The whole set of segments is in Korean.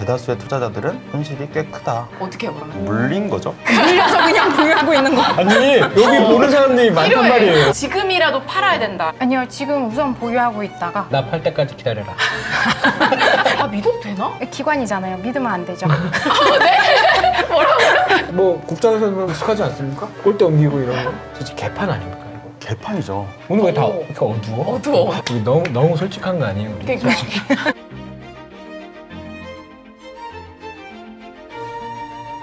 대다수의 투자자들은 손실이 꽤 크다. 어떻게 해요 그러면? 물린 거죠? 물려서 그냥 보유하고 있는 거. 아니 여기 보는 사람들이 많단 필요해. 말이에요. 지금이라도 팔아야 된다. 아니요, 지금 우선 보유하고 있다가 나 팔 때까지 기다려라. 아 믿어도 되나? 기관이잖아요. 믿으면 안 되죠. 뭐 국장에서는 익숙하지 않습니까? 꼴대 옮기고 이런 거. 진짜 개판 아닙니까 이거? 개판이죠. 오늘 왜 다 오. 이렇게 어두워? 어두워. 우리 너무 솔직한 거 아니에요? 우리? 그러니까.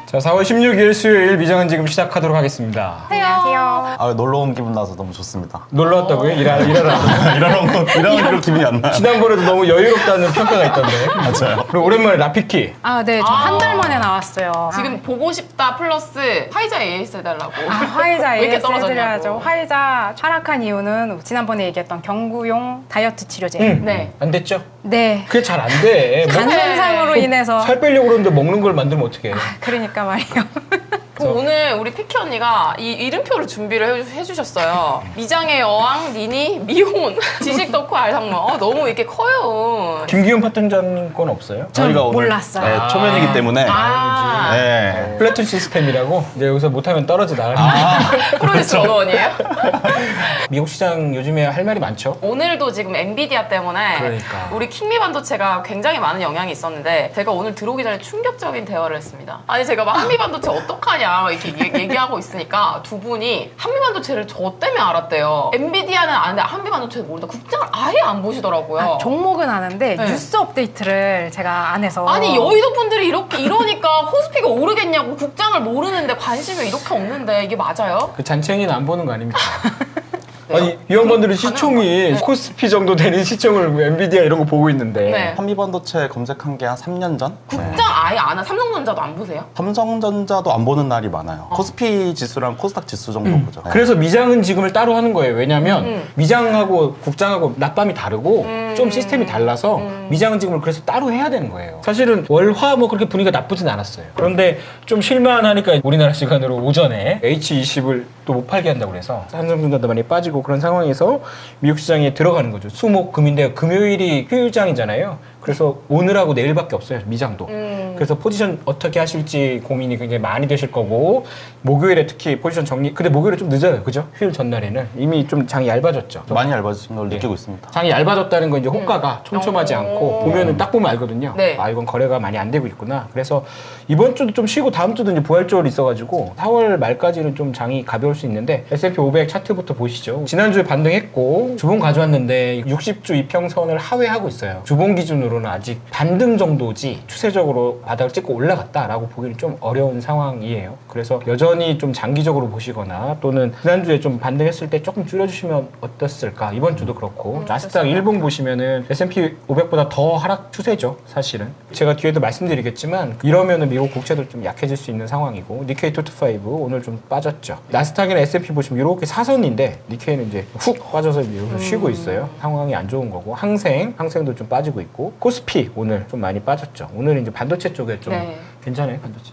자, 4월 16일 수요일 미장은 지금 시작하도록 하겠습니다. 안녕하세요. 아, 놀러 온 기분 나서 너무 좋습니다. 놀러 왔다고요? 일하러? 이런 기분이 안 나요. 지난번에도 너무 여유롭다는 평가가 있던데. 맞아요. 그리고 오랜만에 라피키. 아, 네, 저 한 달 만에 나왔어요. 지금 보고 싶다 플러스 화이자 AS 해달라고. 화이자 왜 이렇게 AS 떨어졌냐고. 해드려야죠. 화이자 하락한 이유는 지난번에 얘기했던 경구용 다이어트 치료제. 네. 안 됐죠? 네. 그게 잘 안 돼. 간 현상으로 인해서. 살 빼려고 그러는데 먹는 걸 만들면 어떡해. 그러니까 말이에요. 오늘 우리 피키 언니가 이 이름표를 준비를 해주셨어요. 미장의 여왕, 니니, 미혼, 지식 덕후 알상무. 너무 이렇게 커요. 김기훈 파트너님 건 없어요? 저희가 오늘 몰랐어요. 네, 초면이기 때문에 아, 네. 플래툰 시스템이라고 이제 여기서 못하면 떨어지다. 프로듀스 원원이에요? 미국 시장 요즘에 할 말이 많죠? 오늘도 지금 엔비디아 때문에 그러니까. 우리 킹미 반도체가 굉장히 많은 영향이 있었는데 제가 오늘 들어오기 전에 충격적인 대화를 했습니다. 아니 제가 막 한미 반도체 어떡하냐 이렇게 얘기하고 있으니까 두 분이 한미 반도체를 저 때문에 알았대요. 엔비디아는 아는데 한미 반도체는 모른다. 국장을 아예 안 보시더라고요. 종목은 아는데 네. 뉴스 업데이트를 제가 안 해서. 아니 여의도 분들이 이러니까 코스피가 오르겠냐고. 국장을 모르는데 관심이 이렇게 없는데 이게 맞아요? 그 잔챙이는 안 보는 거 아닙니까? 네. 아니 이 양반들은 가능한 시총이 거. 네. 코스피 정도 되는 시총을 엔비디아 이런 거 보고 있는데 네. 한미반도체 검색한 게 한 3년 전? 국장 아예 안 하. 삼성전자도 안 보세요? 삼성전자도 안 보는 날이 많아요. 코스피 지수랑 코스닥 지수 정도 보죠. 네. 그래서 미장은 지금을 따로 하는 거예요. 왜냐면 미장하고 국장하고 낮밤이 다르고 좀 시스템이 달라서 미장은 지금을 그래서 따로 해야 되는 거예요. 사실은 월화 뭐 그렇게 분위기가 나쁘진 않았어요. 그런데 좀 실망하니까 우리나라 시간으로 오전에 H20을 또 못 팔게 한다고 그래서 삼성전자도 많이 빠지고 그런 상황에서 미국 시장에 들어가는 거죠. 수목금인데 금요일이 휴일장이잖아요. 그래서 오늘하고 내일밖에 없어요. 미장도. 그래서 포지션 어떻게 하실지 고민이 굉장히 많이 되실 거고 목요일에 특히 포지션 정리. 근데 목요일에 좀 늦어요. 그죠? 휴일 전날에는 이미 좀 장이 얇아졌죠. 많이 얇아진 걸 느끼고 있습니다. 장이 얇아졌다는 건 이제 호가가 촘촘하지 않고 보면은 딱 보면 알거든요. 네. 아 이건 거래가 많이 안 되고 있구나. 그래서 이번 주도 좀 쉬고 다음 주도 이제 부활절이 있어가지고 4월 말까지는 좀 장이 가벼울 수 있는데 S&P 500 차트부터 보시죠. 지난주에 반등했고 주봉 가져왔는데 60주 이평선을 하회하고 있어요. 주봉 기준으로는 아직 반등 정도지 추세적으로 바닥을 찍고 올라갔다라고 보기는 좀 어려운 상황이에요. 그래서 여전히 좀 장기적으로 보시거나 또는 지난주에 좀 반등했을 때 조금 줄여주시면 어땠을까. 이번 주도 그렇고 나스닥 일봉 보시면은 S&P 500보다 더 하락 추세죠. 사실은 제가 뒤에도 말씀드리겠지만 이러면은 미국 국채도 좀 약해질 수 있는 상황이고 니케이 225 오늘 좀 빠졌죠. 나스닥이나 S&P 보시면 이렇게 사선인데 니케이는 이제 훅 빠져서 여기서 쉬고 있어요. 상황이 안 좋은 거고 항생도 좀 빠지고 있고 코스피 오늘 좀 많이 빠졌죠. 오늘 이제 반도체 쪽에 좀 네. 괜찮아요 반도체.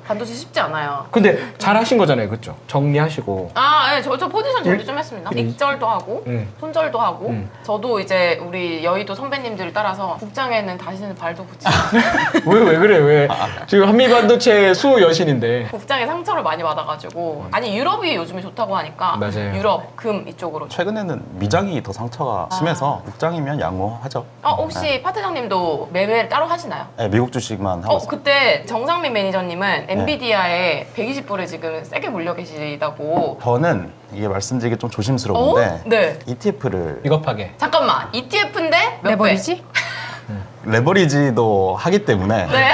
반도체 쉽지 않아요. 근데 잘 하신 거잖아요, 그렇죠? 정리하시고. 네, 저 포지션 정리 좀 했습니다. 익절도 하고, 손절도 하고. 저도 이제 우리 여의도 선배님들을 따라서 국장에는 다시는 발도 붙이지 않아요. 왜 그래 왜? 지금 한미 반도체 수호 여신인데. 국장에 상처를 많이 받아가지고. 아니 유럽이 요즘에 좋다고 하니까 맞아요. 유럽, 금 이쪽으로. 최근에는 미장이 더 상처가 심해서 국장이면 양호하죠. 혹시 파트장님도 매매를 따로 하시나요? 네, 미국 주식만 하고 있어요. 그때 정상민 매니저님은 엔비디아에 120불에 지금 세게 물려 계시다고. 저는 이게 말씀드리기 좀 조심스러운데 네. ETF를 비겁하게. 잠깐만. ETF인데 몇 배? 레버리지? 레버리지도 하기 때문에 네.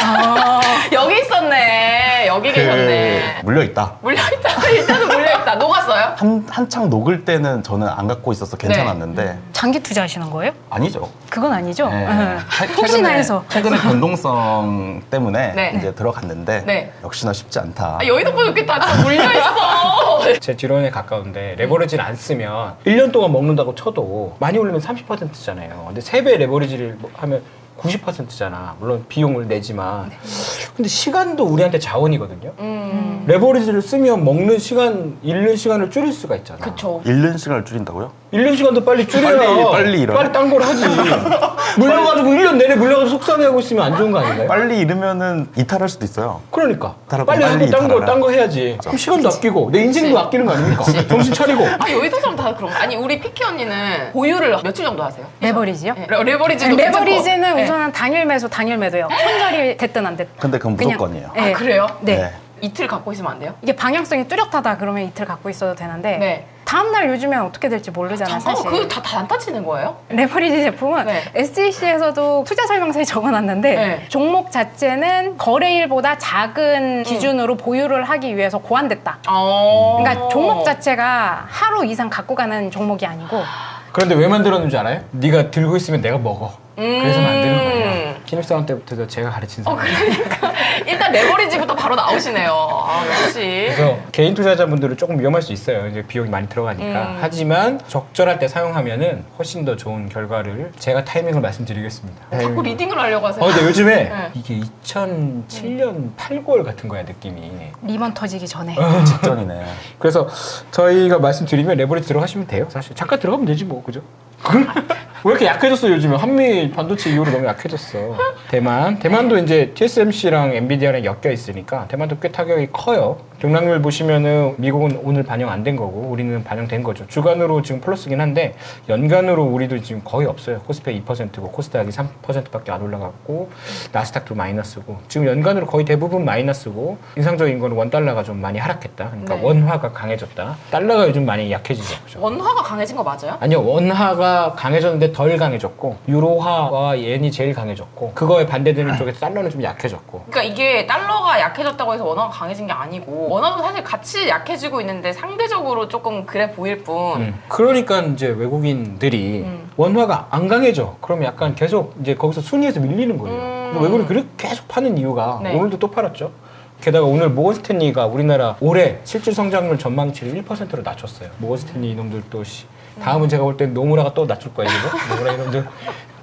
여기 있었네. 여기 계셨네. 물려있다. 물려있다. 일단은 물려있다. 녹았어요? 한창 녹을 때는 저는 안 갖고 있어서 괜찮았는데 장기 투자하시는 거예요? 아니죠. 그건 아니죠. 네. 혹시나 해서. 최근에 변동성 때문에 네. 이제 들어갔는데 네. 역시나 쉽지 않다. 여의도 분들 이렇게 다 물려있어. 제 지론에 가까운데 레버리지를 안 쓰면 1년 동안 먹는다고 쳐도 많이 올리면 30%잖아요. 근데 3배 레버리지를 하면 90%잖아. 물론 비용을 내지만. 근데 시간도 우리한테 자원이거든요. 레버리지를 쓰면 먹는 시간, 잃는 시간을 줄일 수가 있잖아. 그쵸. 잃는 시간을 줄인다고요? 잃는 시간도 빨리 줄여야 빨리 일어나. 빨리 딴 걸 하지. 물려가지고 1년 내내 물려가지고 속상해하고 있으면 안 좋은 거 아닌가요? 빨리 잃으면은 이탈할 수도 있어요. 그러니까 이탈하고 빨리 하고 이탈하라. 딴 거 해야지. 그럼 시간도 아끼고 내 인생도 아끼는 거 아닙니까? 정신 차리고. 아 여의도 사람 다 그런 거. 아니 우리 피키 언니는 보유를 며칠 정도 하세요? 레버리지요? 네, 레버리지도 레버리지는 괜찮고. 우선은 당일 매수 당일 매도요. 손절이 됐든 안 됐든. 근데 그건 그냥- 무조건이에요. 아 그래요? 네. 네. 이틀 갖고 있으면 안 돼요? 이게 방향성이 뚜렷하다 그러면 이틀 갖고 있어도 되는데 네. 다음날 요즘엔 어떻게 될지 모르잖아요, 사실. 그거 다 단타 치는 거예요? 레버리지 제품은 네. SEC에서도 투자 설명서에 적어놨는데 네. 종목 자체는 거래일보다 작은 기준으로 보유를 하기 위해서 고안됐다. 그러니까 종목 자체가 하루 이상 갖고 가는 종목이 아니고 그런데 왜 만들었는지 알아요? 네가 들고 있으면 내가 먹어. 그래서 만드는 거예요. 신입사원 때부터 제가 가르친 사람. 그러니까 일단 레버리지부터 바로 나오시네요. 아 역시. 그래서 개인 투자자분들은 조금 위험할 수 있어요. 이제 비용이 많이 들어가니까. 하지만 적절할 때 사용하면은 훨씬 더 좋은 결과를 제가 타이밍을 말씀드리겠습니다. 자꾸 리딩을 하려고 하세요. 근데 요즘에 네. 이게 2007년 8, 9월 같은 거야 느낌이. 리먼 터지기 전에. 직전이네. 그래서 저희가 말씀드리면 레버리지 들어가시면 돼요. 사실 잠깐 들어가면 되지 뭐 그죠? 왜 이렇게 약해졌어 요즘에 한미 반도체 이후로 너무 약해졌어. 대만도 이제 TSMC랑 엔비디아랑 엮여 있으니까 대만도 꽤 타격이 커요. 등락률 보시면은 미국은 오늘 반영 안 된 거고 우리는 반영된 거죠. 주간으로 지금 플러스긴 한데 연간으로 우리도 지금 거의 없어요. 코스피 2%고 코스닥이 3%밖에 안 올라갔고 나스닥도 마이너스고 지금 연간으로 거의 대부분 마이너스고 인상적인 거는 원달러가 좀 많이 하락했다. 그러니까 네. 원화가 강해졌다. 달러가 요즘 많이 약해지죠. 그죠? 원화가 강해진 거 맞아요? 아니요, 원화가 강해졌는데 덜 강해졌고 유로화와 옌이 제일 강해졌고 그거에 반대되는 쪽에서 달러는 좀 약해졌고. 그러니까 이게 달러가 약해졌다고 해서 원화가 강해진 게 아니고 원화도 사실 같이 약해지고 있는데 상대적으로 조금 그래 보일 뿐. 그러니까 이제 외국인들이 원화가 안 강해져. 그러면 약간 계속 이제 거기서 순위에서 밀리는 거예요. 그래서 외국인이 그렇게 계속 파는 이유가 네. 오늘도 또 팔았죠. 게다가 오늘 모건 스탠리가 우리나라 올해 실질 성장률 전망치를 1%로 낮췄어요. 모건 스탠리 이놈들 또 다음은 제가 볼 땐 노무라가 또 낮출 거예요. 이거? 노무라 이놈들.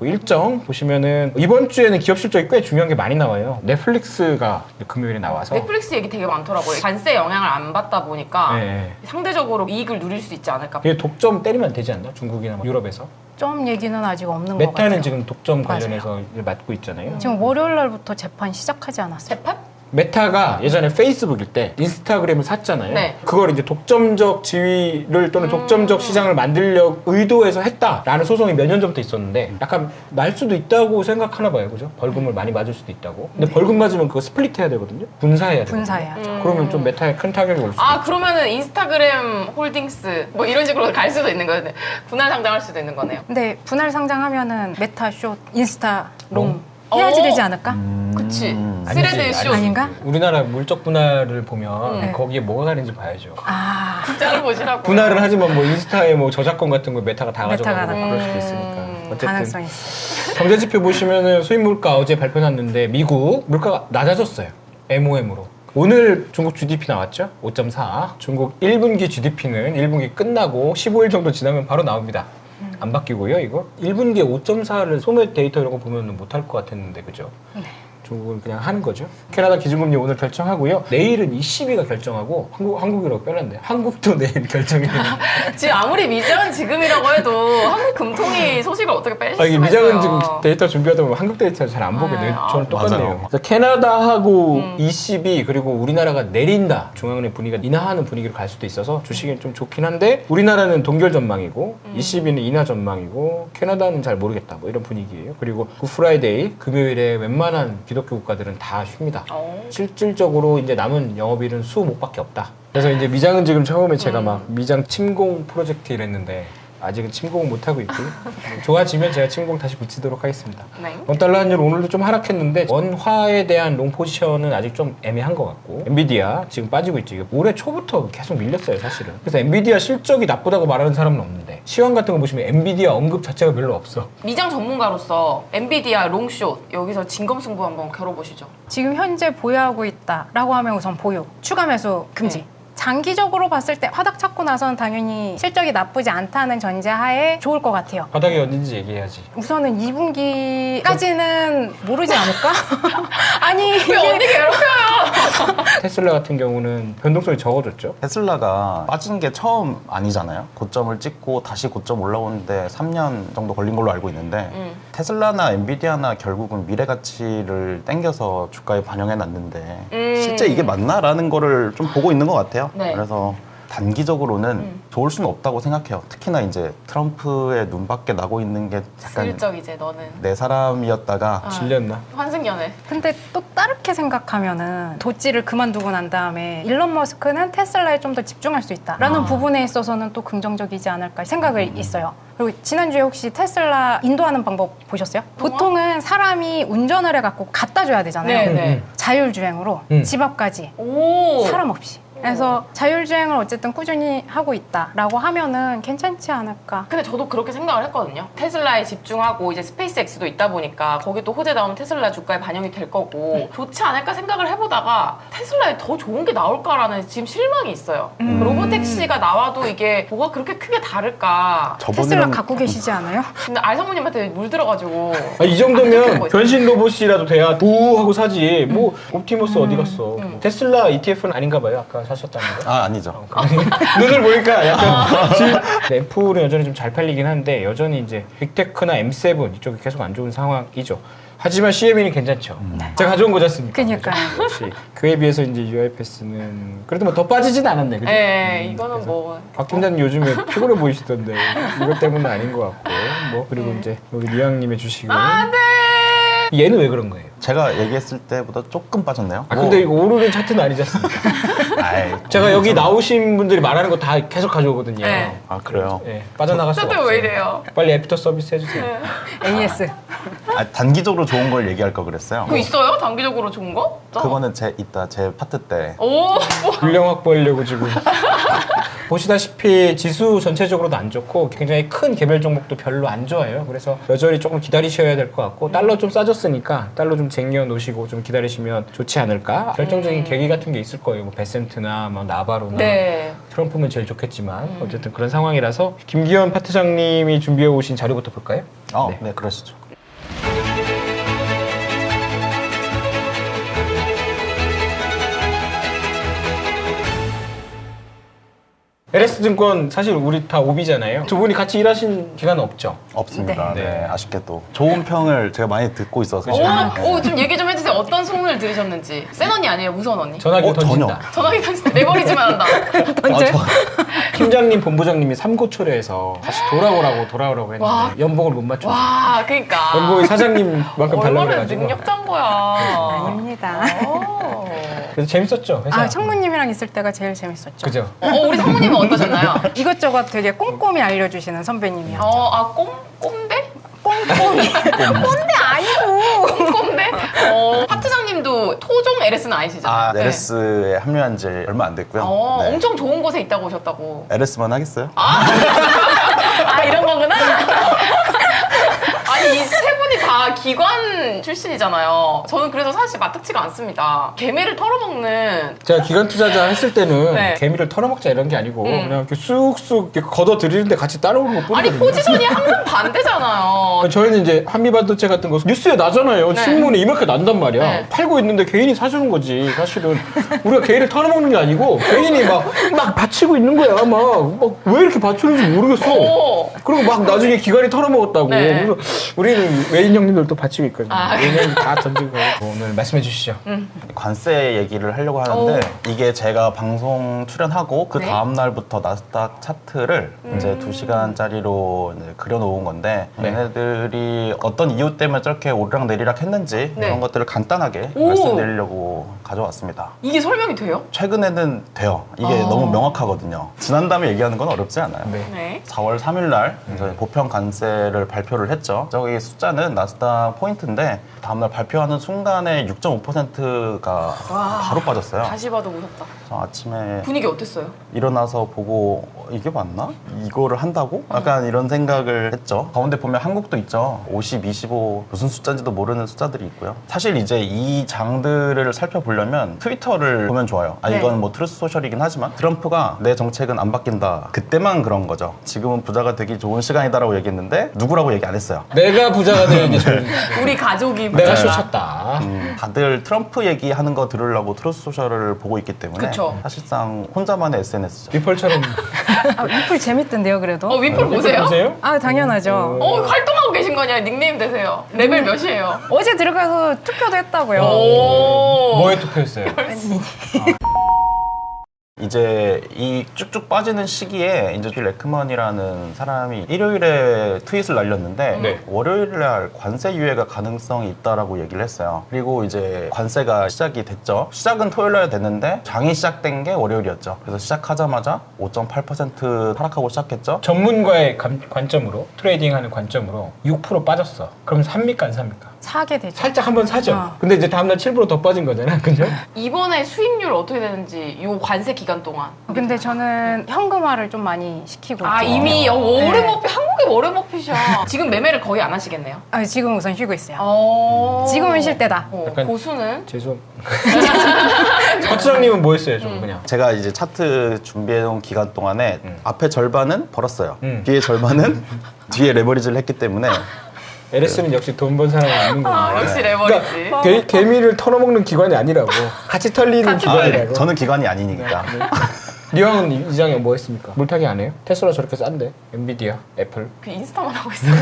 일정 보시면은 이번 주에는 기업 실적이 꽤 중요한 게 많이 나와요. 넷플릭스가 금요일에 나와서 넷플릭스 얘기 되게 많더라고요. 관세 영향을 안 받다 보니까 네. 상대적으로 이익을 누릴 수 있지 않을까. 이게 독점 때리면 되지 않나? 중국이나 뭐 유럽에서. 점 얘기는 아직 없는 것 같아요. 메타는 지금 독점 맞아요. 관련해서 일 맡고 있잖아요. 지금 월요일 날부터 재판 시작하지 않았어요? 재판? 메타가 예전에 페이스북일 때 인스타그램을 샀잖아요. 네. 그걸 이제 독점적 지위를 또는 독점적 시장을 만들려 의도해서 했다라는 소송이 몇 년 전부터 있었는데 약간 날 수도 있다고 생각하나 봐요. 그죠? 벌금을 많이 맞을 수도 있다고. 근데 벌금 맞으면 그거 스플릿 해야 되거든요. 분사해야 되거든요. 분사해야죠. 그러면 좀 메타에 큰 타격이 올 수 있어요. 아 그러면은 인스타그램 홀딩스 뭐 이런 식으로 갈 수도 있는 거예요. 분할 상장할 수도 있는 거네요. 근데 분할 상장하면은 메타, 숏, 인스타, 롱 어? 해야지 되지 않을까? 그치. 아니지, 스레드 쇼. 아닌가? 우리나라 물적 분할을 보면 네. 거기에 뭐가 가는지 봐야죠. 아, 숫자를 보시라고. 분할은 하지만 뭐 인스타에 뭐 저작권 같은 거 메타가 다 메타가 가져가고 다 그럴 수도 있으니까. 어쨌든 가능성이 있어요. 경제지표 보시면은 수입 물가 어제 발표 났는데 미국 물가가 낮아졌어요. MOM으로. 오늘 중국 GDP 나왔죠? 5.4. 중국 1분기 GDP는 1분기 끝나고 15일 정도 지나면 바로 나옵니다. 안 바뀌고요, 이거. 1분기에 5.4를 소매 데이터 이런 거 보면 못할 것 같았는데, 그죠? 네. 중국은 그냥 하는 거죠. 캐나다 기준금리 오늘 결정하고요. 내일은 ECB가 결정하고 한국이라고 빼놨는데 한국도 내일 결정해요. 지금 아무리 미장은 지금이라고 해도 한국 금통위 소식을 어떻게 뺄 수가 이게 있어요. 미장은 지금 데이터 준비하다 보면 한국 데이터 잘 안 보게 돼요. 아, 저는 똑같네요. 맞아요. 그래서 캐나다하고 ECB 그리고 우리나라가 내린다. 중앙은행 분위기가 인하하는 분위기로 갈 수도 있어서 주식은 좀 좋긴 한데 우리나라는 동결 전망이고 ECB는 인하 전망이고 캐나다는 잘 모르겠다. 뭐 이런 분위기예요. 그리고 굿프라이데이 금요일에 웬만한 기독교 국가들은 다 쉽니다. 실질적으로 이제 남은 영업일은 수목밖에 없다. 그래서 이제 미장은 지금 처음에 제가 막 미장 침공 프로젝트 이랬는데 아직은 침공은 못하고 있고 좋아지면 제가 침공 다시 붙이도록 하겠습니다. 네. 원달러 환율 오늘도 좀 하락했는데 원화에 대한 롱 포지션은 아직 좀 애매한 것 같고 엔비디아 지금 빠지고 있죠. 올해 초부터 계속 밀렸어요 사실은. 그래서 엔비디아 실적이 나쁘다고 말하는 사람은 없는데 시황 같은 거 보시면 엔비디아 언급 자체가 별로 없어. 미장 전문가로서 엔비디아 롱숏 여기서 진검승부 한번 겨뤄보시죠. 지금 현재 보유하고 있다라고 하면 우선 보유, 추가 매수 금지. 네. 장기적으로 봤을 때 바닥 찾고 나서는 당연히 실적이 나쁘지 않다는 전제하에 좋을 것 같아요. 바닥이 어딘지 얘기해야지. 우선은 2분기까지는 모르지 않을까? 아니 왜 언니 괴롭혀요? 테슬라 같은 경우는 변동성이 적어졌죠. 테슬라가 빠진 게 처음 아니잖아요. 고점을 찍고 다시 고점 올라오는데 3년 정도 걸린 걸로 알고 있는데 테슬라나 엔비디아나 결국은 미래 가치를 땡겨서 주가에 반영해 놨는데 실제 이게 맞나라는 거를 좀 보고 있는 것 같아요. 네. 그래서 단기적으로는 좋을 수는 없다고 생각해요. 특히나 이제 트럼프의 눈밖에 나고 있는 게 약간 슬쩍 이제 너는 내 사람이었다가 질렸나? 환승연애. 근데 또 다르게 생각하면은 도찌를 그만두고 난 다음에 일론 머스크는 테슬라에 좀 더 집중할 수 있다라는 부분에 있어서는 또 긍정적이지 않을까 생각을 있어요. 그리고 지난주에 혹시 테슬라 인도하는 방법 보셨어요? 보통은 사람이 운전을 해갖고 갖다 줘야 되잖아요. 네네. 자율주행으로 집 앞까지 오. 사람 없이. 그래서 자율주행을 어쨌든 꾸준히 하고 있다라고 하면은 괜찮지 않을까. 근데 저도 그렇게 생각을 했거든요. 테슬라에 집중하고 이제 스페이스X도 있다 보니까 거기 또 호재 나오는 테슬라 주가에 반영이 될 거고 좋지 않을까 생각을 해보다가 테슬라에 더 좋은 게 나올까라는 지금 실망이 있어요. 로보택시가 나와도 이게 뭐가 그렇게 크게 다를까. 테슬라 갖고 계시지 않아요? 근데 알사모님한테 물들어가지고 이 정도면 변신 로봇이라도 돼야 부 하고 사지. 뭐 옵티머스 어디 갔어? 테슬라 ETF는 아닌가 봐요. 아까 사셨다는 거. 아 아니죠. 눈을 보니까 약간 램프는 여전히 좀 잘 팔리긴 한데 여전히 이제 빅테크나 M7 이쪽이 계속 안 좋은 상황이죠. 하지만 CME는 괜찮죠. 제가 가져온 거지 않습니까? 그러니까요. 역시 그에 비해서 이제 UiPath는 그래도 뭐 더 빠지진 않았네. 그죠? 네, 이거는 뭐 박 팀장님 요즘에 피곤해 보이시던데 이것 때문은 아닌 것 같고 뭐 그리고 이제 여기 리앙님의 주식은 얘는 왜 그런 거예요? 제가 얘기했을 때보다 조금 빠졌네요. 아 근데 이거 오르는 차트는 아니지 않습니까? 아이, 제가 여기 나오신 분들이 말하는 거 다 계속 가져오거든요. 네. 아 그래요? 네, 빠져나갈 수가 저도 없어요. 왜 이래요? 빨리 애프터 서비스 해주세요. AS. 아, 단기적으로 좋은 걸 얘기할 거 그랬어요. 그거 있어요? 단기적으로 좋은 거? 그거는 이따 제 파트 때. 오. 분량 확보하려고 지금. 보시다시피 지수 전체적으로도 안 좋고 굉장히 큰 개별 종목도 별로 안 좋아요. 그래서 여전히 조금 기다리셔야 될 것 같고 달러 좀 싸졌으니까 달러 좀 쟁여 놓으시고 좀 기다리시면 좋지 않을까. 결정적인 계기 같은 게 있을 거예요. 뭐 베센트나 뭐 나바로나 네. 트럼프면 제일 좋겠지만 어쨌든 그런 상황이라서 김기현 파트장님이 준비해 오신 자료부터 볼까요? 네, 그러시죠. LS증권 사실 우리 다 오비잖아요. 두 분이 같이 일하신 기간은 없죠? 없습니다. 네. 네. 아쉽게도 좋은 평을 제가 많이 듣고 있어서. 오, 좀 얘기 좀 해주세요. 어떤 소문을 들으셨는지. 센 언니 아니에요? 무선 언니? 전화기 던진다. 전혀. 전화기 던진다. 레버리지만 한다. 던져요? 팀장님, 본부장님이 삼고초려해서 다시 돌아오라고 했는데 와. 연봉을 못 맞춰서 와, 그러니까. 연봉이 사장님만큼 달라고 얼마나 그래가지고 능력자인 거야. 아닙니다. 오. 그래서 재밌었죠 회사. 아, 청무님이랑 있을 때가 제일 재밌었죠. 그죠? 우리 상무님은 어떠셨나요? 이것저것 되게 꼼꼼히 알려주시는 선배님이요. 꼼배? 꼼꼼히. 꼰대 아니고. 꼼배? 파트장님도 토종 LS는 아니시잖아요. 아, LS에 합류한 지 얼마 안 됐고요. 네. 엄청 좋은 곳에 있다고 오셨다고. LS만 하겠어요? 이런 거구나. 아니, 이 세 분이 다 기관 출신이잖아요. 저는 그래서 사실 마뜩지가 않습니다. 개미를 털어먹는. 제가 기관 투자자 했을 때는 네. 개미를 털어먹자 이런 게 아니고 그냥 이렇게 쑥쑥 이렇게 걷어들이는데 같이 따라오는 거 아니, 뿐이거든요. 포지션이 항상 반대잖아요. 저희는 이제 한미반도체 같은 거 뉴스에 나잖아요. 네. 신문에 이렇게 난단 말이야. 네. 팔고 있는데 개인이 사주는 거지. 사실은 우리가 개인을 털어먹는 게 아니고 개인이 막 받치고 있는 거야. 막 왜 이렇게 받치는지 모르겠어. 오. 그리고 막 나중에 기관이 털어먹었다고. 네. 그래서 우리는 외인 형님들도 받치고 있거든요. 아. 외인 형님 다 던지고 오늘 말씀해 주시죠. 관세 얘기를 하려고 하는데 이게 제가 방송 출연하고 그 네. 다음 날부터 나스닥 차트를 이제 2시간짜리로 이제 그려놓은 건데 네. 얘네들이 어떤 이유 때문에 저렇게 오르락내리락 했는지 네. 그런 것들을 간단하게 오. 말씀드리려고 가져왔습니다. 이게 설명이 돼요? 최근에는 돼요. 이게 너무 명확하거든요. 지난 다음에 얘기하는 건 어렵지 않아요. 네. 네. 4월 3일 날 이제 보편 관세를 발표를 했죠. 저기 숫자는 나스닥 포인트인데 다음날 발표하는 순간에 6.5%가 바로 빠졌어요. 다시 봐도 무섭다. 저 아침에 분위기 어땠어요? 일어나서 보고 이게 맞나? 이거를 한다고? 약간 이런 생각을 했죠. 가운데 보면 한국도 있죠. 50, 25 무슨 숫자인지도 모르는 숫자들이 있고요. 사실 이제 이 장들을 살펴보려면 트위터를 보면 좋아요. 네. 이건 뭐 트루스 소셜이긴 하지만 트럼프가 내 정책은 안 바뀐다. 그때만 그런 거죠. 지금은 부자가 되기 좋은 시간이다라고 얘기했는데 누구라고 얘기 안 했어요. 내가 부자가 되는 게 좋은. 우리 가족이 내가 부자다. 쇼쳤다. 다들 트럼프 얘기하는 거 들으려고 트루스 소셜을 보고 있기 때문에 그쵸. 사실상 혼자만의 SNS죠. 리펄처럼. 위플 재밌던데요, 그래도? 위플 보세요? 보세요? 아, 당연하죠. 활동하고 계신 거냐? 닉네임 되세요. 레벨 몇이에요? 어제 들어가서 투표도 했다고요. 오. 뭐에 투표했어요? 이제 이 쭉쭉 빠지는 시기에 이제 빌 레크먼이라는 사람이 일요일에 트윗을 날렸는데 네. 월요일 날 관세 유예가 가능성이 있다라고 얘기를 했어요. 그리고 이제 관세가 시작이 됐죠. 시작은 토요일 날 됐는데 장이 시작된 게 월요일이었죠. 그래서 시작하자마자 5.8% 하락하고 시작했죠. 전문가의 관점으로 트레이딩하는 관점으로 6% 빠졌어. 그럼 삽니까 안 삽니까? 사게 되죠. 살짝 한번 사죠. 근데 이제 다음날 7%더 빠진 거잖아, 그죠? 이번에 수익률 어떻게 되는지 요 관세 기간 동안. 근데 저는 현금화를 좀 많이 시키고 아 있죠. 이미 네. 워렌버핏 한국의 워렌버핏이야. 지금 매매를 거의 안 하시겠네요. 아, 지금 우선 쉬고 있어요. 어... 지금은 쉴 때다. 약간- 고수는 죄송. 박수장님은 뭐 했어요, 좀 그냥? 제가 이제 차트 준비해놓은 기간 동안에 앞에 절반은 벌었어요. 뒤에 절반은 뒤에 레버리지를 했기 때문에 LS는 역시 돈 번 사람이 있는구나. 아, 역시 레버리지. 개미를 털어먹는 기관이 아니라고. 같이 털리는 같이 기관이라고. 저는 기관이 아니니까. 리왕은 이장형 뭐 했습니까? 물타기 안 해요? 테슬라 저렇게 싼데? 엔비디아, 애플. 그 인스타만 하고 있어요.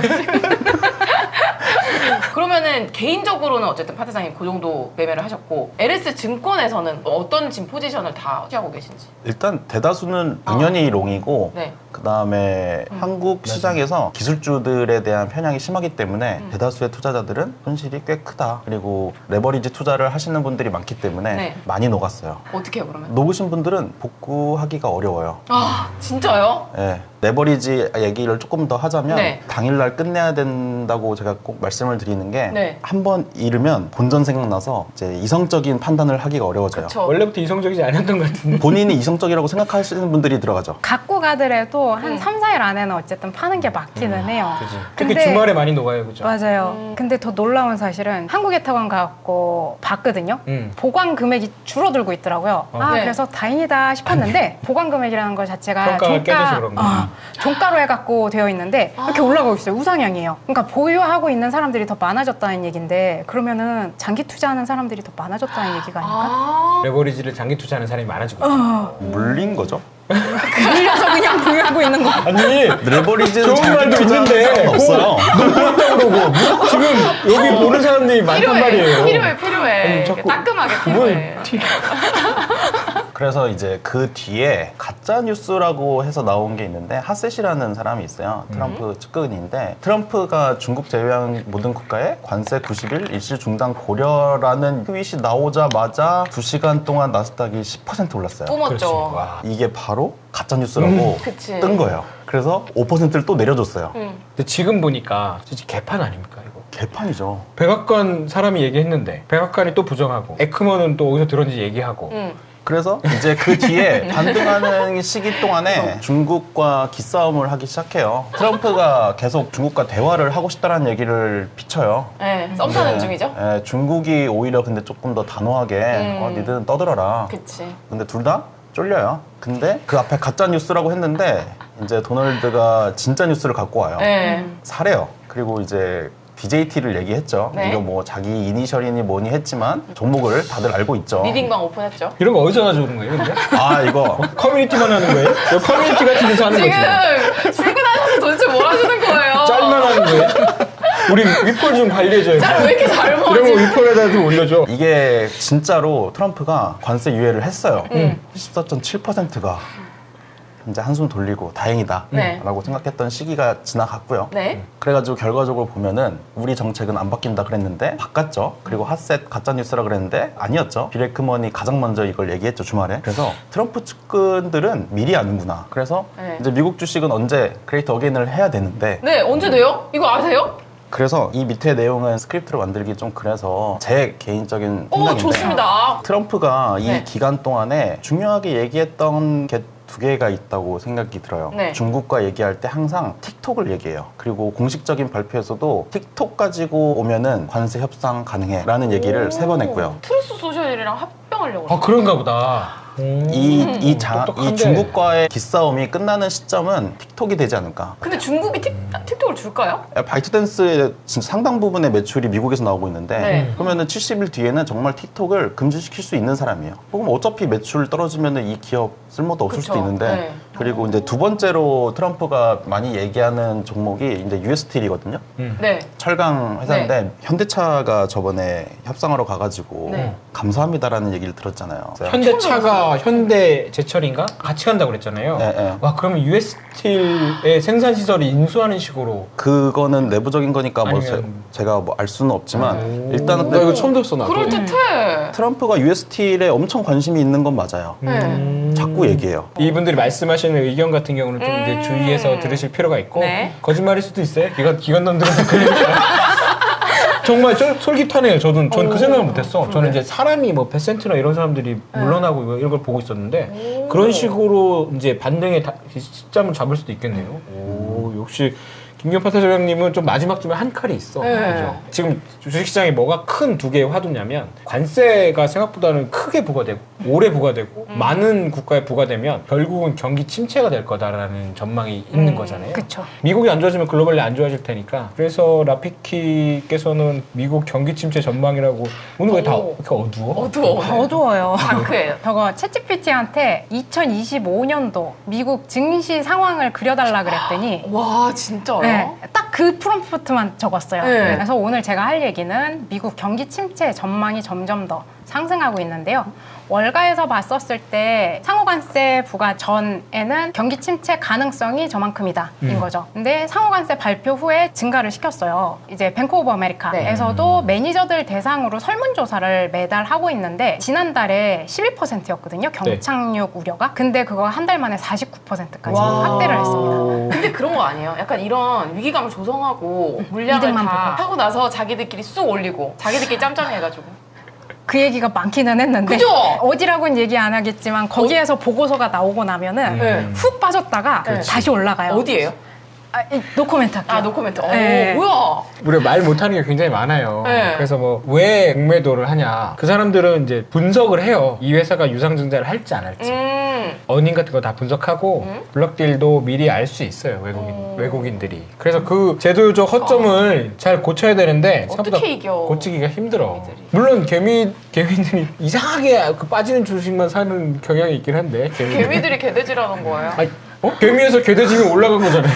그러면은 개인적으로는 어쨌든 파트장님 그 정도 매매를 하셨고 LS 증권에서는 어떤 지금 포지션을 다 취하고 계신지. 일단 대다수는 당연히 롱이고 네. 그 다음에 한국 시장에서 기술주들에 대한 편향이 심하기 때문에 대다수의 투자자들은 손실이 꽤 크다. 그리고 레버리지 투자를 하시는 분들이 많기 때문에 네. 많이 녹았어요. 어떻게 해요 그러면? 녹으신 분들은 복구하기가 어려워요. 아 진짜요? 예. 레버리지 얘기를 조금 더 하자면 네. 당일날 끝내야 된다고 제가 꼭 말씀을 드리는 게 네. 한 번 잃으면 본전 생각나서 이제 이성적인 판단을 하기가 어려워져요. 그쵸. 원래부터 이성적이지 않았던 것 같은데. 본인이 이성적이라고 생각하시는 분들이 들어가죠. 갖고 가더라도 한 3, 4일 안에는 어쨌든 파는 게 맞기는 해요. 그지. 특히 근데- 주말에 많이 녹아요, 그죠? 맞아요. 근데 더 놀라운 사실은 한국에타건 가고 봤거든요. 보관 금액이 줄어들고 있더라고요. 아 네. 그래서 다행이다 싶었는데 보관 금액이라는 것 자체가 평가가 깨져서 그런 거야. 종가로 해갖고 되어 있는데 이렇게 올라가고 있어요. 우상향이에요. 그러니까 보유하고 있는 사람들이 더 많아졌다는 얘기인데 그러면은 장기 투자하는 사람들이 더 많아졌다는 얘기가 아닐까? 아 레버리지를 장기 투자하는 사람이 많아지고 있어요. 물린 거죠. 밀려서 그냥 보유하고 있는 거. 아니, 레버리지는 좋은 말도 있는데 없어요. 그러고 지금 여기 보는 사람들이 많단 말이에요. 필요해. 아니, 자꾸 따끔하게 그걸 필요해. 그래서 이제 그 뒤에 가짜 뉴스라고 해서 나온 게 있는데 하셋이라는 사람이 있어요. 트럼프 측근인데 트럼프가 중국 제외한 모든 국가에 관세 90일 일시 중단 고려라는 트윗이 나오자마자 2시간 동안 나스닥이 10% 올랐어요. 뿜었죠. 그렇지. 와. 이게 바로 가짜 뉴스라고 그치. 뜬 거예요. 그래서 5%를 또 내려줬어요. 근데 지금 보니까 진짜 개판 아닙니까, 이거? 개판이죠. 백악관 사람이 얘기했는데 백악관이 또 부정하고 에크먼은 또 어디서 들었는지 얘기하고 그래서 이제 그 뒤에 반등하는 시기 동안에 중국과 기싸움을 하기 시작해요. 트럼프가 계속 중국과 대화를 하고 싶다는 얘기를 비춰요. 네, 썸 타는 네. 중이죠. 예, 중국이 오히려 근데 조금 더 단호하게 니들은 떠들어라. 그치. 근데 둘 다 쫄려요. 근데 그 앞에 가짜 뉴스라고 했는데 이제 도널드가 진짜 뉴스를 갖고 와요. 네. 사래요. 그리고 이제 DJT를 얘기했죠. 네. 이거 뭐 자기 이니셜이니 뭐니 했지만 종목을 다들 알고 있죠. 리딩방 오픈했죠. 이런 거 어디서 가져오는 거예요, 근데? 아 이거 커뮤니티만 하는 거예요? 이거 커뮤니티 같은 데서 하는 거지. 지금 출근하셔서 도대체 뭘 하시는 거예요? 짤만 하는 거예요? 우리 위폴 좀 관리해줘요. 짤 왜 이렇게 잘 이런 거 모아지? 위폴에다 좀 올려줘. 이게 진짜로 트럼프가 관세 유예를 했어요. 14.7%가 이제 한숨 돌리고 다행이다 네. 라고 생각했던 시기가 지나갔고요. 네. 그래가지고 결과적으로 보면은 우리 정책은 안 바뀐다 그랬는데 바꿨죠. 그리고 핫셋 가짜뉴스라 그랬는데 아니었죠. 빌 레크먼이 가장 먼저 이걸 얘기했죠, 주말에. 그래서 트럼프 측근들은 미리 아는구나. 그래서 네. 이제 미국 주식은 언제 크레이트 어게인을 해야 되는데 네, 언제 돼요? 이거 아세요? 그래서 이 밑에 내용은 스크립트로 만들기 좀 그래서 제 개인적인 오, 생각인데 좋습니다. 트럼프가 이 네. 기간 동안에 중요하게 얘기했던 게 두 개가 있다고 생각이 들어요. 네. 중국과 얘기할 때 항상 틱톡을 얘기해요. 그리고 공식적인 발표에서도 틱톡 가지고 오면은 관세 협상 가능해라는 얘기를 3번 했고요. 트루스 소셜이랑 합병하려고. 아 그런가 보다. 이 똑똑한데. 중국과의 기싸움이 끝나는 시점은 틱톡이 되지 않을까. 근데 중국이 틱톡을 줄까요? 바이트댄스의 진짜 상당 부분의 매출이 미국에서 나오고 있는데 네. 그러면은 70일 뒤에는 정말 틱톡을 금지시킬 수 있는 사람이에요. 그럼 어차피 매출 떨어지면은 이 기업 쓸모도 없을 그쵸. 수도 있는데 네. 그리고 이제 두 번째로 트럼프가 많이 얘기하는 종목이 이제 USSTL이거든요. 네. 철강 회사인데 현대차가 저번에 협상하러 가가지고 네. 감사합니다라는 얘기를 들었잖아요. 현대차가 현대제철인가 같이 간다고 그랬잖아요. 네, 네. 와 그러면 USSTL의 생산 시설을 인수하는 식으로. 그거는 내부적인 거니까 뭐 아니면- 제가 뭐 알 수는 없지만 일단은 나 이거 처음 들었어 나도. 그럴듯해. 트럼프가 USSTL에 엄청 관심이 있는 건 맞아요. 네. 자꾸 얘기해요. 이분들이 말씀하시는 의견 같은 경우는 좀 이제 주의해서 들으실 필요가 있고 네. 거짓말일 수도 있어요. 기관놈들은 그러니까. 정말 솔깃하네요. 전 그 생각을 못했어. 저는 이제 사람이 뭐 베센트나 이런 사람들이 물러나고 이런 걸 보고 있었는데 그런 식으로 이제 반등의 시점을 잡을 수도 있겠네요. 오, 역시 김경파 사장님은 좀 마지막쯤에 한 칼이 있어. 네. 그죠? 지금 주식시장에 뭐가 큰 두 개의 화두냐면 관세가 생각보다는 크게 부과되고 오래 부과되고 많은 국가에 부과되면 결국은 경기 침체가 될 거다라는 전망이 있는 거잖아요. 그쵸. 미국이 안 좋아지면 글로벌이 안 좋아질 테니까. 그래서 라피키께서는 미국 경기 침체 전망이라고 오늘 왜 다 오. 이렇게 어두워? 어두워. 어두워요. 다크예요. 저거 챗GPT한테 2025년도 미국 증시 상황을 그려달라 그랬더니 와 진짜요? 네, 딱 그 프롬프트만 적었어요. 네. 그래서 오늘 제가 할 얘기는 미국 경기 침체 전망이 점점 더 상승하고 있는데요. 월가에서 봤었을 때 상호관세 부과 전에는 경기 침체 가능성이 저만큼이다 인 거죠. 근데 상호관세 발표 후에 증가를 시켰어요. 이제 뱅크 오브 아메리카에서도 매니저들 대상으로 설문조사를 매달 하고 있는데 지난달에 11%였거든요. 경착륙 우려가. 근데 그거 한 달 만에 49%까지 와. 확대를 했습니다. 근데 그런 거 아니에요? 약간 이런 위기감을 조성하고 물량을 이득만 다 보고. 하고 나서 자기들끼리 쑥 올리고 자기들끼리 짬짬해가지고 그 얘기가 많기는 했는데 그죠? 어디라고는 얘기 안 하겠지만 거기에서 보고서가 나오고 나면은 네. 훅 빠졌다가 그렇지. 다시 올라가요. 어디예요? 노코멘트 할게요. 아 노코멘트. 네. 뭐야? 우리가 말 못하는 게 굉장히 많아요. 네. 그래서 뭐 왜 공매도를 하냐. 그 사람들은 이제 분석을 해요. 이 회사가 유상증자를 할지 안 할지. 어닝 같은 거 다 분석하고 블록딜도 미리 알 수 있어요. 외국인들이. 그래서 그 제도적 허점을 잘 고쳐야 되는데 생각보다 어떻게 이겨? 고치기가 힘들어. 개미들이. 물론 개미들이 이상하게 그 빠지는 주식만 사는 경향이 있긴 한데 개미들이 개돼지라는 거예요. 아니, 개미에서 개돼지면 올라간 거잖아요.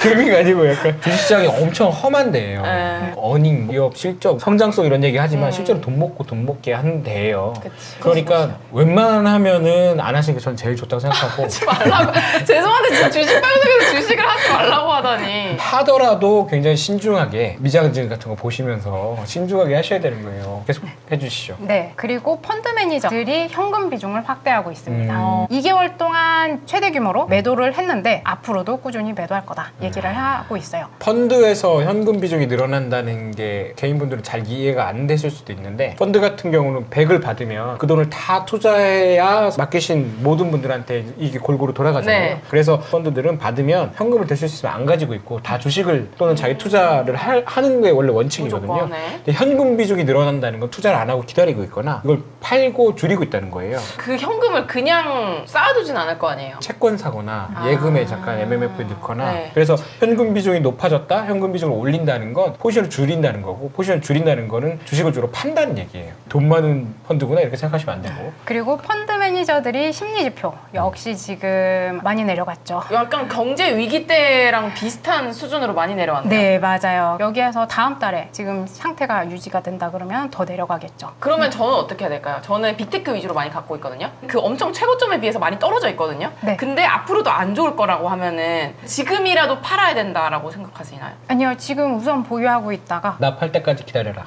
개미가 아니고 약간 주식시장이 엄청 험한 데예요. 네. 어닝, 기업 실적, 성장성 이런 얘기 하지만 실제로 돈 먹게 하는 데예요. 그치. 그러니까 웬만하면은 안 하시는 게 전 제일 좋다고 생각하고 하지 말라고. 죄송한데 진짜 주식 방송에서 주식을 하지 말라고 하다니. 하더라도 굉장히 신중하게 미장증 같은 거 보시면서 신중하게 하셔야 되는 거예요. 계속 해주시죠. 네. 그리고 펀드 매니저들이 현금 비중을 확대하고 있습니다. 2개월 동안 최대 규모로 매도를 했는데 앞으로도 꾸준히 매도할 거다 얘기를 하고 있어요. 펀드에서 현금 비중이 늘어난다는 게 개인분들은 잘 이해가 안 되실 수도 있는데 펀드 같은 경우는 100을 받으면 그 돈을 다 투자해야 맡기신 모든 분들한테 이게 골고루 돌아가잖아요. 네. 그래서 펀드들은 받으면 현금을 대실 수 있으면 안 가지고 있고 다 주식을 또는 자기 투자를 하는 게 원래 원칙이거든요. 무조건, 네. 근데 현금 비중이 늘어난다는 건 투자를 안 하고 기다리고 있거나 이걸 팔고 줄이고 있다는 거예요. 그 현금을 그냥 쌓아두진 않을 거 아니에요. 채권 사거나 예금에 잠깐 MMF에 넣거나 네. 그래서 현금 비중이 높아졌다 현금 비중을 올린다는 건 포지션을 줄인다는 거고 포지션을 줄인다는 거는 주식을 주로 판다는 얘기예요. 돈 많은 펀드구나 이렇게 생각하시면 안 되고 그리고 펀드 매니저들이 심리지표 역시 지금 많이 내려갔죠. 약간 경제 위기 때랑 비슷한 수준으로 많이 내려왔네요. 네, 맞아요. 여기에서 다음 달에 지금 상태가 유지가 된다 그러면 더 내려가겠죠. 그러면 저는 어떻게 해야 될까요? 저는 빅테크 위주로 많이 갖고 있거든요. 그 엄청 최고점에 비해서 많이 떨어져 있거든요. 네. 근데 앞으로도 안 좋을 거라고 하면은 지금이라도 팔아야 된다라고 생각하시나요? 아니요, 지금 우선 보유하고 있다가 나 팔 때까지 기다려라.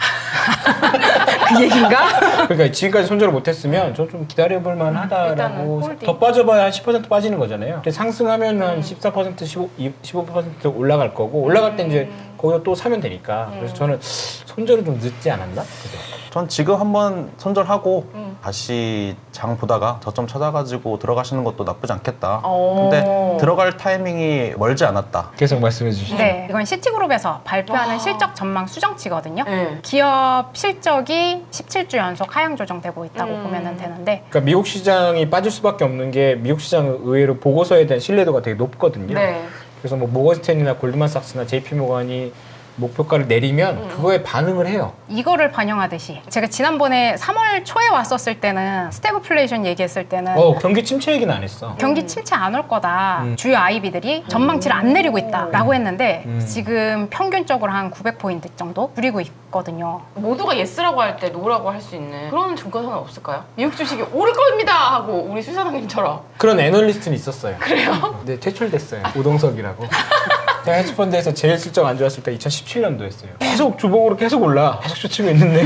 그 얘기인가? 그러니까 지금까지 손절을 못했으면 전 좀 기다려볼 일단은 만하다라고 홀딩. 더 빠져봐야 한 10% 빠지는 거잖아요. 근데 상승하면 한 14%, 15% 올라갈 거고 올라갈 때 이제 거기서 또 사면 되니까 그래서 저는 손절은 좀 늦지 않았나? 그죠? 전 지금 한번 손절하고 다시 장 보다가 저점 찾아가지고 들어가시는 것도 나쁘지 않겠다. 어. 근데 들어갈 타이밍이 멀지 않았다. 계속 말씀해 주시죠. 네, 이건 시티그룹에서 발표하는 와. 실적 전망 수정치거든요. 네. 기업 실적이 17주 연속 하향 조정되고 있다고 보면 되는데 그러니까 미국 시장이 빠질 수밖에 없는 게 미국 시장은 의외로 보고서에 대한 신뢰도가 되게 높거든요. 네. 그래서 뭐 모건스탠리나 골드만삭스나 JP모건이 목표가를 내리면 그거에 반응을 해요. 이거를 반영하듯이 제가 지난번에 3월 초에 왔었을 때는 스태그플레이션 얘기했을 때는 경기 침체 얘기는 안 했어. 경기 침체 안 올 거다. 주요 IB들이 전망치를 안 내리고 있다라고 했는데 지금 평균적으로 한 900포인트 정도 줄이고 있거든요. 모두가 예스라고 할 때 노라고 할 수 있는 그런 증권사는 없을까요? 미국 주식이 오를 겁니다 하고 우리 수사장님처럼. 그런 애널리스트는 있었어요. 그래요? 네, 퇴출됐어요. 오동석이라고. 제가 헤지펀드에서 제일 실적 안 좋았을 때 2017년도 했어요. 계속 주봉으로 계속 올라. 계속 쫓치고 있는데.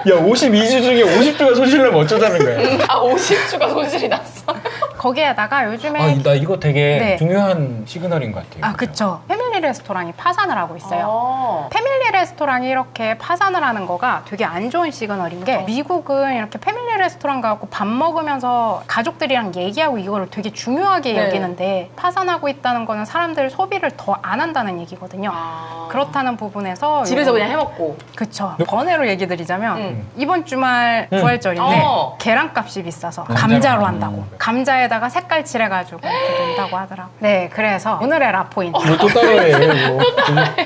야, 52주 중에 50주가 손실나면 어쩌자는 거야. 아 50주가 손실이 났어. 거기에다가 요즘에 아, 나 이거 되게 네. 중요한 시그널인 것 같아요. 아, 그쵸. 패밀리 레스토랑이 파산을 하고 있어요. 어. 패밀리 레스토랑이 이렇게 파산을 하는 거가 되게 안 좋은 시그널인 게 미국은 이렇게 패밀리 레스토랑 가고 밥 먹으면서 가족들이랑 얘기하고 이거를 되게 중요하게 네. 여기는데 파산하고 있다는 거는 사람들 소비를 더 안 한다는 얘기거든요. 아. 그렇다는 부분에서 집에서 요거- 그냥 해먹고. 그쵸. 번외로 얘기 드리자면 음. 이번 주말 부활절인데 어. 계란값이 비싸서 감자로 감자로 하는 한다고. 거. 감자에다가 색깔 칠해가지고 이렇게 논다고 하더라고. 네, 그래서 오늘의 라포인트. 이거 또 따라해, 이거.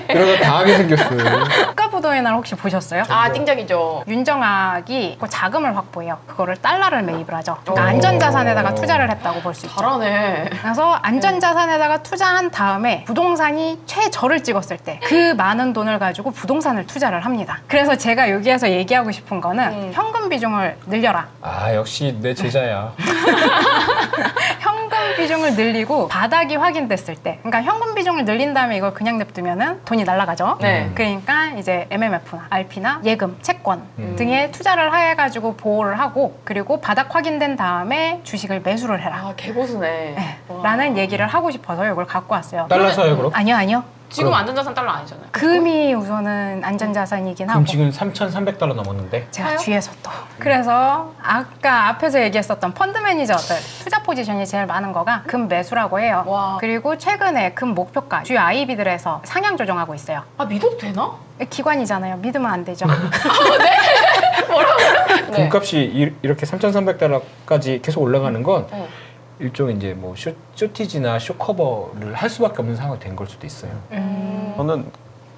이러다 다 하게 생겼어요. 국가부도의 날 혹시 보셨어요? 아 띵작이죠. 윤정학이 그 자금을 확보해요. 그거를 달러를 매입을 하죠. 그러니까 오. 안전자산에다가 투자를 했다고 볼 수 있죠. 잘하네. 그래서 안전자산에다가 투자한 다음에 부동산이 최저를 찍었을 때 그 많은 돈을 가지고 부동산을 투자를 합니다. 그래서 제가 여기에서 얘기하고 싶은 거는 현금 비중을 늘려라. 아, 역시 내 제자야. 현금 비중을 늘리고 바닥이 확인됐을 때, 그러니까 현금 비중을 늘린 다음에 이걸 그냥 냅두면은 돈이 날아가죠. 네. 그러니까 이제 MMF나 RP나 예금, 채권 등에 투자를 해가지고 보호를 하고, 그리고 바닥 확인된 다음에 주식을 매수를 해라. 아 개보수네. 와. 라는 얘기를 하고 싶어서 이걸 갖고 왔어요. 달러 사요, 그럼? 아니요. 지금 그럼. 안전자산 달러 아니잖아요. 금이 우선은 안전자산이긴 하고. 그럼 지금 3,300달러 넘었는데. 제가 사요? 뒤에서 또. 그래서 아까 앞에서 얘기했었던 펀드 매니저들 투자 포지션이 제일 많은 거가 금 매수라고 해요. 와. 그리고 최근에 금 목표가 주요 IB들에서 상향 조정하고 있어요. 아 믿어도 되나? 기관이잖아요. 믿으면 안 되죠. 네. 금값이 이렇게 3,300달러까지 계속 올라가는 건 네. 일종의 이제 뭐 쇼티지나 쇼커버를 할 수밖에 없는 상황이 된 걸 수도 있어요. 저는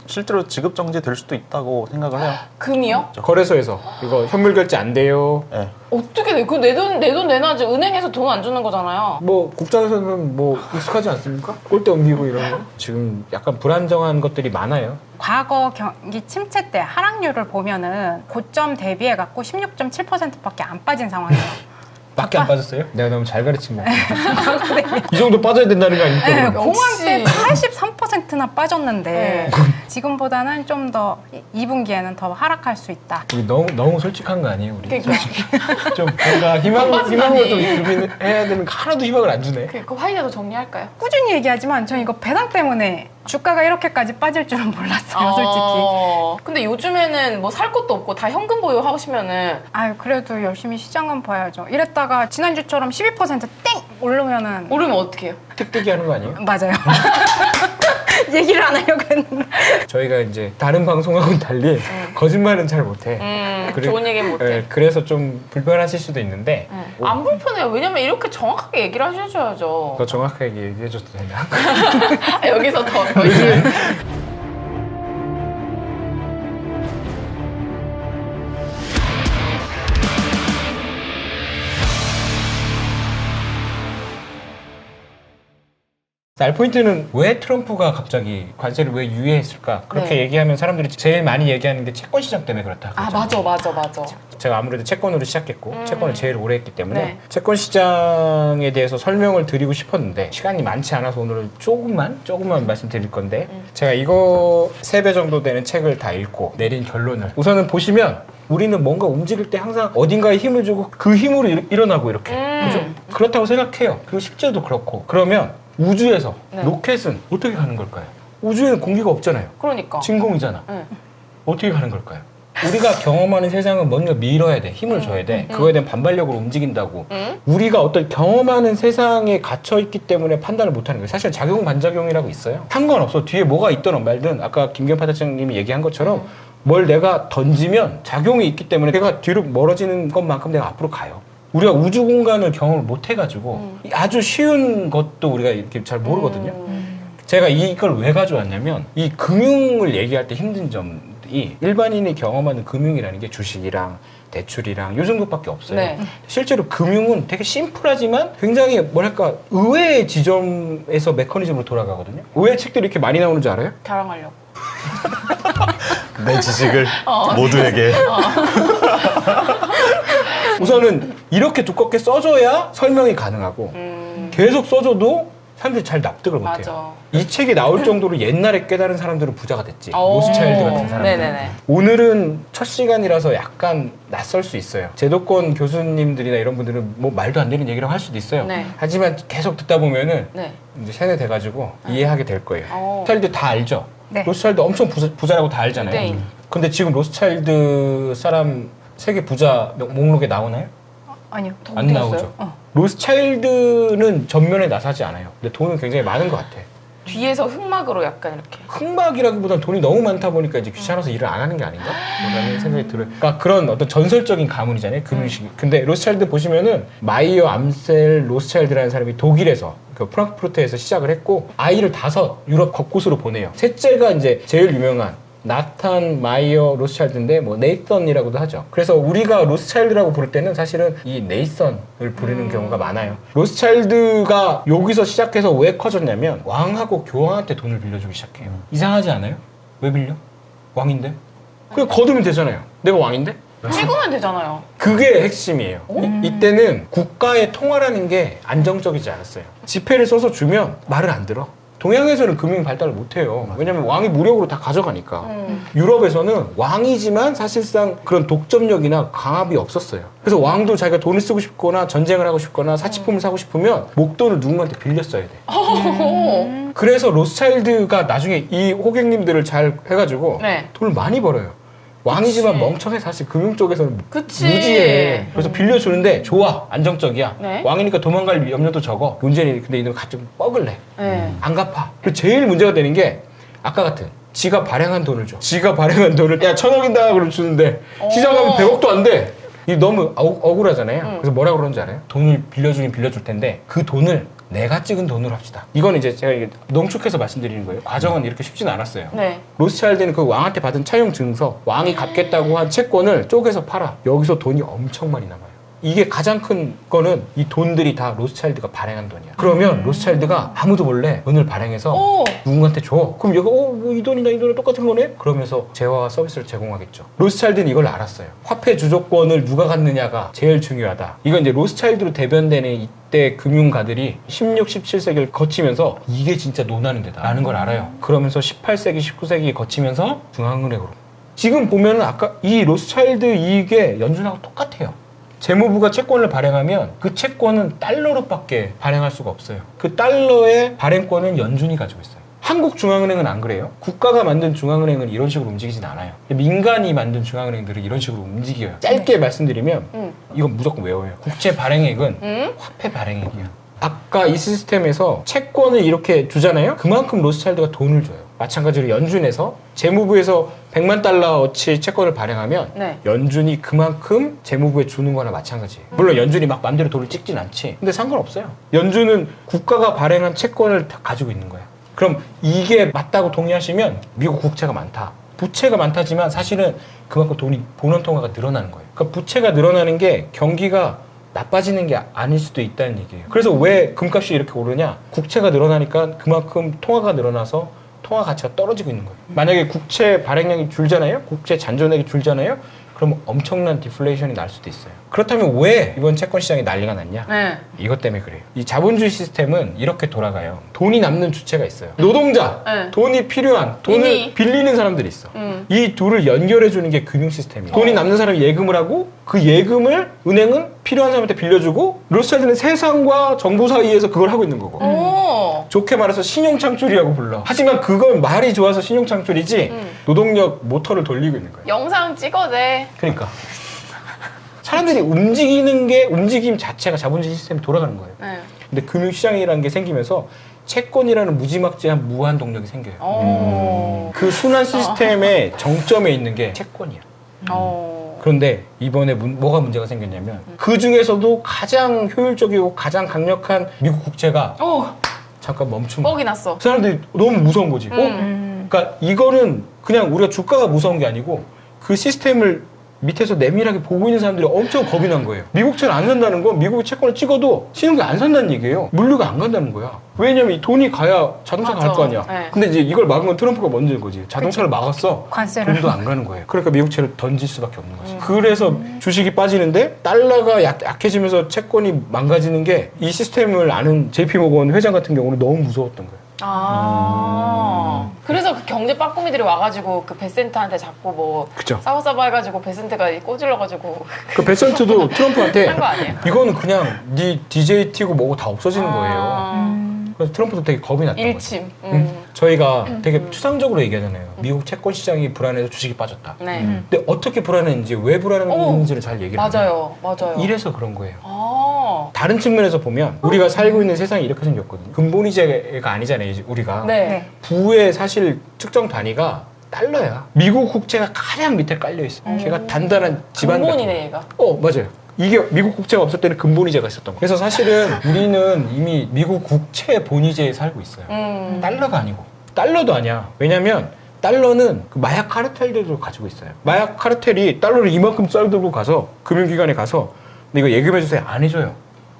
실제로 지급 정지 될 수도 있다고 생각을 해요. 금이요? 거래소에서 이거 현물 결제 안 돼요. 네. 어떻게 돼? 그 내 돈 내놔야지. 은행에서 돈 안 주는 거잖아요. 뭐 국장에서는 뭐 익숙하지 않습니까? 꼴대 옮기고 이런 거. 지금 약간 불안정한 것들이 많아요. 과거 경기 침체 때 하락률을 보면은 고점 대비해 갖고 16.7%밖에 안 빠진 상황이에요. 밖에 안 빠졌어요? 내가 너무 잘 가르친 거 같아. 이 정도 빠져야 된다는 거 아닙니까? 네, 그럼? 공황 때 83%나 빠졌는데 네. 지금보다는 좀 더 2분기에는 더 하락할 수 있다. 우리 너무 솔직한 거 아니에요, 우리? 그러니까. 좀 뭔가 희망을 빠지다니. 좀 주긴 해야 되는 거 하나도 희망을 안 주네. 그 화이자도 정리할까요? 꾸준히 얘기하지만 전 이거 배당 때문에 주가가 이렇게까지 빠질 줄은 몰랐어요, 솔직히. 근데 요즘에는 뭐 살 것도 없고 다 현금 보유 하시면은 아유, 그래도 열심히 시장은 봐야죠. 이랬다가 지난주처럼 12%땡 오르면은 오르면 어떡해요? 틱틱이 하는 거 아니에요? 맞아요. 얘기를 안 하려고 했는데. 저희가 이제 다른 방송하고는 달리 거짓말은 잘 못해. 좋은 얘기는 못해. 네, 그래서 좀 불편하실 수도 있는데 안 불편해요. 왜냐면 이렇게 정확하게 얘기를 하셔줘야죠. 더 정확하게 얘기해줘도 되나? 아, 여기서 더 이상. 알포인트는 왜 트럼프가 갑자기 관세를 왜 유예했을까? 그렇게 네. 얘기하면 사람들이 제일 많이 얘기하는 게 채권 시장 때문에 그렇다. 아 그러죠. 맞아. 제가 아무래도 채권으로 시작했고 채권을 제일 오래 했기 때문에 네. 채권 시장에 대해서 설명을 드리고 싶었는데 시간이 많지 않아서 오늘은 조금만 말씀드릴 건데 제가 이거 3배 정도 되는 책을 다 읽고 내린 결론을 우선은 보시면 우리는 뭔가 움직일 때 항상 어딘가에 힘을 주고 그 힘으로 일어나고 이렇게 그죠? 그렇다고 생각해요. 그리고 실제도 그렇고 그러면 우주에서 네. 로켓은 어떻게 가는 걸까요? 우주에는 공기가 없잖아요. 그러니까. 진공이잖아. 네. 어떻게 가는 걸까요? 우리가 경험하는 세상은 뭔가 밀어야 돼. 힘을 줘야 돼. 그거에 대한 반발력으로 움직인다고. 우리가 어떤 경험하는 세상에 갇혀있기 때문에 판단을 못하는 거예요. 사실 작용 반작용이라고 있어요. 상관없어. 뒤에 뭐가 있든 말든 아까 김경 파트장님이 얘기한 것처럼 뭘 내가 던지면 작용이 있기 때문에 내가 뒤로 멀어지는 것만큼 내가 앞으로 가요. 우리가 우주 공간을 경험을 못 해가지고 아주 쉬운 것도 우리가 이렇게 잘 모르거든요. 제가 이걸 왜 가져왔냐면 이 금융을 얘기할 때 힘든 점이 일반인이 경험하는 금융이라는 게 주식이랑 대출이랑 요 정도밖에 없어요. 네. 실제로 금융은 되게 심플하지만 굉장히 뭐랄까 의외의 지점에서 메커니즘으로 돌아가거든요. 의외의 책들이 이렇게 많이 나오는 줄 알아요? 자랑하려고. 내 지식을 모두에게. 우선은 이렇게 두껍게 써줘야 설명이 가능하고 계속 써줘도 사람들이 잘 납득을 못해요. 맞아. 이 책이 나올 정도로 옛날에 깨달은 사람들은 부자가 됐지. 로스차일드 같은 사람들. 네네네. 오늘은 첫 시간이라서 약간 낯설 수 있어요. 제도권 교수님들이나 이런 분들은 뭐 말도 안 되는 얘기라고 할 수도 있어요. 네. 하지만 계속 듣다 보면은 네. 이제 세뇌돼가지고 이해하게 될 거예요. 어. 로스차일드 다 알죠? 네. 로스차일드 엄청 부자라고 다 알잖아요. 네. 근데 지금 로스차일드 사람 세계 부자 목록에 나오나요? 아니요. 안 나오죠. 로스차일드는 전면에 나서지 않아요. 근데 돈은 굉장히 많은 것 같아. 뒤에서 흑막으로 약간 이렇게. 흑막이라기보다는 돈이 너무 많다 보니까 이제 귀찮아서 일을 안 하는 게 아닌가? 라는 생각이 들어요. 그러니까 그런 어떤 전설적인 가문이잖아요. 금융식. 근데 로스차일드 보시면은 마이어 암셀 로스차일드라는 사람이 독일에서 그 프랑크푸르트에서 시작을 했고 아이를 5 유럽 곳곳으로 보내요. 셋째가 이제 제일 유명한 나탄 마이어 로스차일드인데 뭐 네이선이라고도 하죠. 그래서 우리가 로스차일드라고 부를 때는 사실은 이 네이선을 부르는 경우가 많아요. 로스차일드가 여기서 시작해서 왜 커졌냐면 왕하고 교황한테 돈을 빌려주기 시작해요. 이상하지 않아요? 왜 빌려? 왕인데? 그냥 거두면 되잖아요. 내가 왕인데? 찍으면 되잖아요. 그게 핵심이에요. 이때는 국가의 통화라는 게 안정적이지 않았어요. 지폐를 써서 주면 말을 안 들어. 동양에서는 금융이 발달을 못해요. 왜냐면 왕이 무력으로 다 가져가니까. 유럽에서는 왕이지만 사실상 그런 독점력이나 강압이 없었어요. 그래서 왕도 자기가 돈을 쓰고 싶거나 전쟁을 하고 싶거나 사치품을 사고 싶으면 목돈을 누군가한테 빌려 써야 돼. 그래서 로스차일드가 나중에 이 호객님들을 잘 해가지고 네. 돈을 많이 벌어요. 왕이지만 그치. 멍청해. 사실 금융 쪽에서는 그치. 무지해. 그래서 빌려주는데 좋아. 안정적이야. 네. 왕이니까 도망갈 염려도 적어. 문제는 근데 이놈 좀 뻐글래. 네. 안 갚아. 그리고 제일 문제가 되는 게 아까 같은 지가 발행한 돈을 줘. 지가 발행한 돈을 야 1,000억이다 그러면 주는데 시장 가면 100억도 안 돼. 이 너무 억울하잖아요. 그래서 뭐라 그러는지 알아요? 돈을 빌려주긴 빌려줄 텐데 그 돈을 내가 찍은 돈으로 합시다. 이거는 이제 제가 이게 농축해서 말씀드리는 거예요. 과정은 이렇게 쉽지는 않았어요. 네. 로스차일드는 그 왕한테 받은 차용 증서, 왕이 갚겠다고 한 채권을 쪼개서 팔아. 여기서 돈이 엄청 많이 남아요. 이게 가장 큰 거는 이 돈들이 다 로스차일드가 발행한 돈이야. 그러면 로스차일드가 아무도 몰래 돈을 발행해서 오. 누군가한테 줘. 그럼 얘가 뭐 이 돈이나 이 돈이나 똑같은 거네? 그러면서 재화와 서비스를 제공하겠죠. 로스차일드는 이걸 알았어요. 화폐 주조권을 누가 갖느냐가 제일 중요하다. 이건 이제 로스차일드로 대변되는 이때 금융가들이 16, 17세기를 거치면서 이게 진짜 논하는 데다 라는 걸 알아요. 그러면서 18세기, 19세기 거치면서 중앙은행으로. 지금 보면은 아까 이 로스차일드 이게 연준하고 똑같아요. 재무부가 채권을 발행하면 그 채권은 달러로밖에 발행할 수가 없어요. 그 달러의 발행권은 연준이 가지고 있어요. 한국 중앙은행은 안 그래요. 국가가 만든 중앙은행은 이런 식으로 움직이진 않아요. 민간이 만든 중앙은행들은 이런 식으로 움직여요. 짧게 말씀드리면 이건 무조건 외워요. 국채 발행액은 화폐 발행액이야. 아까 이 시스템에서 채권을 이렇게 주잖아요. 그만큼 로스차일드가 돈을 줘요. 마찬가지로 연준에서 재무부에서 100만 달러어치 채권을 발행하면 네. 연준이 그만큼 재무부에 주는 거나 마찬가지예요. 물론 연준이 막 맘대로 돈을 찍진 않지. 근데 상관없어요. 연준은 국가가 발행한 채권을 다 가지고 있는 거예요. 그럼 이게 맞다고 동의하시면 미국 국채가 많다. 부채가 많다지만 사실은 그만큼 돈이 본원 통화가 늘어나는 거예요. 그러니까 부채가 늘어나는 게 경기가 나빠지는 게 아닐 수도 있다는 얘기예요. 그래서 왜 금값이 이렇게 오르냐? 국채가 늘어나니까 그만큼 통화가 늘어나서 통화 가치가 떨어지고 있는 거예요. 만약에 국채 발행량이 줄잖아요? 국채 잔존액이 줄잖아요? 그럼 엄청난 디플레이션이 날 수도 있어요. 그렇다면 왜 이번 채권 시장이 난리가 났냐? 네. 이것 때문에 그래요. 이 자본주의 시스템은 이렇게 돌아가요. 돈이 남는 주체가 있어요. 노동자, 네. 돈이 필요한, 돈을 이니. 빌리는 사람들이 있어. 이 둘을 연결해주는 게 금융 시스템이에요. 돈이 남는 사람이 예금을 하고 그 예금을 은행은 필요한 사람한테 빌려주고 로스차일드는 세상과 정부 사이에서 그걸 하고 있는 거고. 오. 좋게 말해서 신용창출이라고 불러. 하지만 그건 말이 좋아서 신용창출이지 노동력 모터를 돌리고 있는 거예요. 영상 찍어대. 그러니까 사람들이 움직임 자체가 자본주의 시스템이 돌아가는 거예요. 네. 근데 금융시장이라는 게 생기면서 채권이라는 무지막지한 무한 동력이 생겨요. 오. 그 순환 시스템의 정점에 있는 게 채권이야. 오. 그런데 이번에 뭐가 문제가 생겼냐면 그 중에서도 가장 효율적이고 가장 강력한 미국 국채가 오. 잠깐 멈춘 거야. 뻑이 났어. 그 사람들이 너무 무서운 거지. 그러니까 이거는 그냥 우리가 주가가 무서운 게 아니고 그 시스템을 밑에서 내밀하게 보고 있는 사람들이 엄청 겁이 난 거예요. 미국채를 안 산다는 건 미국의 채권을 찍어도 신용이 안 산다는 얘기예요. 물류가 안 간다는 거야. 왜냐면 이 돈이 가야 자동차가 갈 맞아. 거 아니야. 네. 근데 이제 이걸 막은 건 트럼프가 먼저인 거지. 자동차를 막았어. 관세를. 돈도 안 가는 거예요. 그러니까 미국채를 던질 수밖에 없는 거지. 그래서 주식이 빠지는데 달러가 약해지면서 채권이 망가지는 게 이 시스템을 아는 JP모건 회장 같은 경우는 너무 무서웠던 거예요. 그래서 그 경제 빠꾸미들이 와가지고 그 베센트한테 자꾸 뭐 그쵸. 싸워싸워 해가지고 베센트가 꼬질러가지고 그 베센트도 트럼프한테 한 거 아니에요? 이거는 그냥 네 DJT고 뭐고 다 없어지는 거예요. 그래서 트럼프도 되게 겁이 났던 거죠. 일침. 저희가 되게 추상적으로 얘기하잖아요. 미국 채권 시장이 불안해서 주식이 빠졌다. 네. 근데 어떻게 불안했는지 왜 불안했는지를 잘 얘기를 해요. 맞아요. 이래서 그런 거예요. 아. 다른 측면에서 보면 우리가 살고 있는 세상이 이렇게 생겼거든요. 근본이제가 아니잖아요, 이제 우리가. 네. 부의 사실 측정 단위가 달러야. 미국 국채가 가장 밑에 깔려 있어. 걔가 단단한 집안 같은 근본이네 얘가. 맞아요. 이게 미국 국채가 없을 때는 근본이제가 있었던 거예요. 그래서 사실은 우리는 이미 미국 국채 본위제에 살고 있어요. 달러가 아니고. 달러도 아니야. 왜냐면 달러는 그 마약 카르텔들도 가지고 있어요. 마약 카르텔이 달러를 이만큼 썰들고 가서 금융기관에 가서 근데 이거 예금해 주세요. 안 해줘요.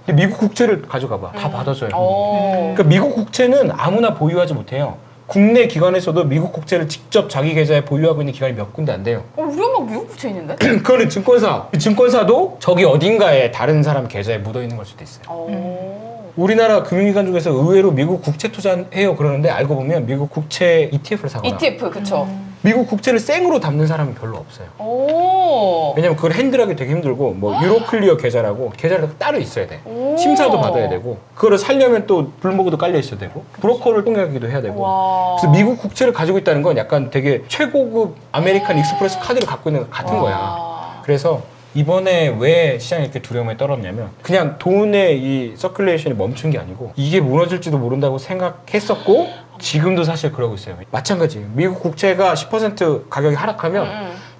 근데 미국 국채를 가져가 봐. 다 받아줘요. 그러니까 미국 국채는 아무나 보유하지 못해요. 국내 기관에서도 미국 국채를 직접 자기 계좌에 보유하고 있는 기관이 몇 군데 안 돼요. 우리 엄마 미국 국채 있는데? 그거는 증권사. 증권사도 저기 어딘가에 다른 사람 계좌에 묻어 있는 걸 수도 있어요. 우리나라 금융기관 중에서 의외로 미국 국채 투자해요 그러는데 알고 보면 미국 국채 ETF를 사거나 ETF 그쵸? 미국 국채를 생으로 담는 사람이 별로 없어요. 오. 왜냐면 그걸 핸들하기 되게 힘들고 뭐 유로클리어 계좌라고 계좌가 따로 있어야 돼. 심사도 받아야 되고 그거를 살려면 또 블룸버그도 깔려 있어야 되고 브로커를 통하기도 해야 되고. 와. 그래서 미국 국채를 가지고 있다는 건 약간 되게 최고급 아메리칸 익스프레스 카드를 갖고 있는 것 같은 거야. 그래서 이번에 왜 시장이 이렇게 두려움에 떨었냐면 그냥 돈의 이 서큘레이션이 멈춘 게 아니고 이게 무너질지도 모른다고 생각했었고 지금도 사실 그러고 있어요. 마찬가지 미국 국채가 10% 가격이 하락하면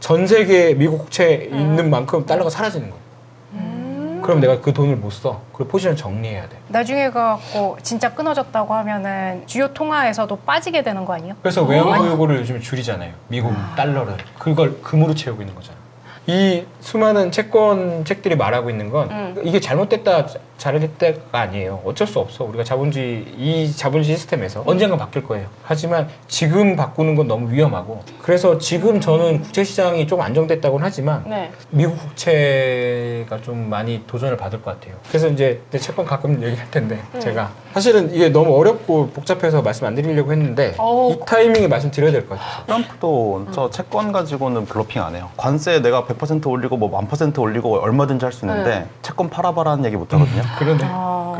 전 세계 미국 국채에 있는 만큼 달러가 사라지는 거예요. 그럼 내가 그 돈을 못 써. 그리고 포지션을 정리해야 돼. 나중에 가고 진짜 끊어졌다고 하면은 주요 통화에서도 빠지게 되는 거 아니에요? 그래서 외환 보유고를 요즘에 줄이잖아요. 미국 달러를. 그걸 금으로 채우고 있는 거잖아. 이 수많은 채권책들이 말하고 있는 건 이게 잘못됐다 잘못됐다가 아니에요. 어쩔 수 없어. 우리가 이 자본주의 시스템에서 언젠가 바뀔 거예요. 하지만 지금 바꾸는 건 너무 위험하고 그래서 지금 저는 국채시장이 좀 안정됐다고는 하지만 네. 미국 국채가 좀 많이 도전을 받을 것 같아요. 그래서 이제 내 채권 가끔 얘기할 텐데 제가 사실은 이게 너무 어렵고 복잡해서 말씀 안 드리려고 했는데 이 타이밍에 말씀드려야 될 것 같아요. 트럼프도 저 채권 가지고는 블러핑 안 해요. 관세 내가 100% 올리고 뭐 1000% 올리고 얼마든지 할 수 있는데 채권 팔아봐라는 얘기 못 하거든요. 그러네.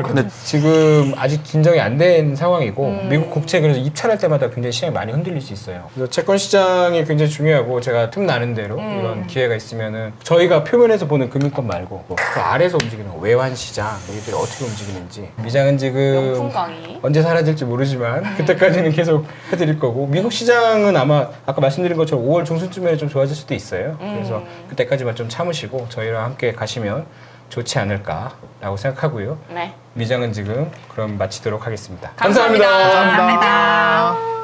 근데 지금 아직 진정이 안 된 상황이고 미국 국채 그래서 입찰할 때마다 굉장히 시장이 많이 흔들릴 수 있어요. 그래서 채권 시장이 굉장히 중요하고 제가 틈나는 대로 이런 기회가 있으면은 저희가 표면에서 보는 금융권 말고 그 아래에서 움직이는 외환 시장 이들이 어떻게 움직이는지 미장은 지금 명품 강의. 언제 사라질지 모르지만 그때까지는 계속 해드릴 거고 미국 시장은 아마 아까 말씀드린 것처럼 5월 중순쯤에 좀 좋아질 수도 있어요. 그래서 그때까지만 좀 참으시고 저희랑 함께 가시면 좋지 않을까라고 생각하고요. 네. 미장은 지금 그럼 마치도록 하겠습니다. 감사합니다. 감사합니다.